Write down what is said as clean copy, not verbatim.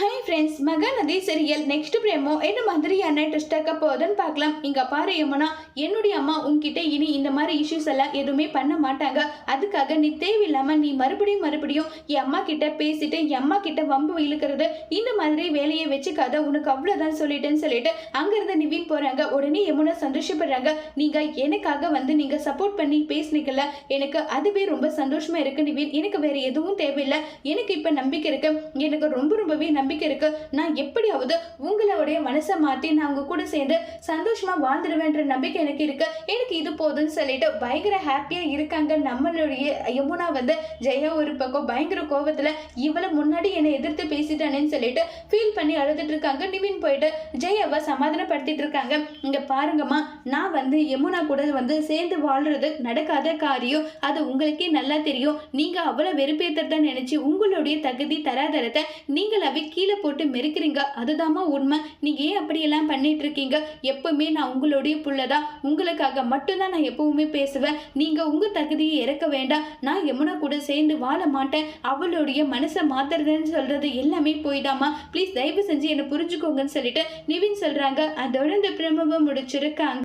Hi friends, Mahanadi serial next பிரேமோ என்ன மாதிரியான twist ஆக்க போகுதுன்னு பார்க்கலாம். இங்க பாரு யமுனா, என்னுடைய அம்மா உன்கிட்ட இனி இந்த மாதிரி இஷ்யூஸ் எல்லாம் எதுவுமே பண்ண மாட்டாங்க. அதுக்காக நீ தேவையில்லாம நீ மறுபடியும் என் அம்மா கிட்ட பேசிட்டு என் அம்மா கிட்ட வம்பு இழுக்கிறது இந்த மாதிரி வேலையை வச்சுக்காத, உனக்கு அவ்வளவுதான் சொல்லிட்டேன்னு சொல்லிட்டு அங்கிருந்து நிவின் போறாங்க. உடனே யமுனா சந்தோஷப்படுறாங்க. நீங்க எனக்காக நீங்க சப்போர்ட் பண்ணி பேசுனீங்கல்ல, எனக்கு அதுவே ரொம்ப சந்தோஷமா இருக்கு நிவின். எனக்கு வேற எதுவும் தேவையில்லை. எனக்கு இப்ப நம்பிக்கை இருக்கு. எனக்கு ரொம்பவே நம்பிக்கை இருக்கு. நான் எப்படியாவது உங்களுடைய மனசை மாத்தி நான் உங்க கூட சேர்ந்து சந்தோஷமா வாழ்ந்துடுவேன்ற நம்பிக்கை எனக்கு இருக்கு. எனக்கு இது போதும்னு சொல்லிட்டு பயங்கர ஹாப்பியா இருக்காங்க. நம்மளுடைய யமுனா ஜெயா ஒரு பக்கம் பயங்கர கோபத்துல இவளை முன்னாடி என்னை எதிர்த்து பேசிட்டானேன்னு சொல்லிட்டு ஃபீல் பண்ணி அழுதுட்டு இருக்காங்க. நிவின் போயிட்டு ஜெயாவை சமாதானப்படுத்திட்டு இருக்காங்க. இங்க பாருங்கம்மா, நான் யமுனா கூட சேர்ந்து வாழ்றது நடக்காத காரியம். அது உங்களுக்கே நல்லா தெரியும். நீங்க அவளை வெறுப்பேற்றத நினைச்சு உங்களுடைய தகுதி தராதரத்தை நீங்களாவே கீழே போட்டு மெருக்கிறீங்க. அதுதாம்மா உண்மை. நீங்க ஏன் அப்படியெல்லாம் பண்ணிட்டு இருக்கீங்க? எப்பவுமே நான் உங்களுடைய புள்ளதான். உங்களுக்காக மட்டும்தான் நான் எப்பவுமே பேசுவேன். நீங்க உங்க தகுதியை இறக்க வேண்டாம். நான் யமுனா கூட சேர்ந்து வாழ மாட்டேன். அவளுடைய மனசை மாத்துறதுன்னு சொல்றது எல்லாமே போய்தாமா. ப்ளீஸ் தயவு செஞ்சு என்னை புரிஞ்சுக்கோங்கன்னு சொல்லிட்டு நிவின் சொல்றாங்க. அதோட இந்த பிரமவை முடிச்சிருக்காங்க.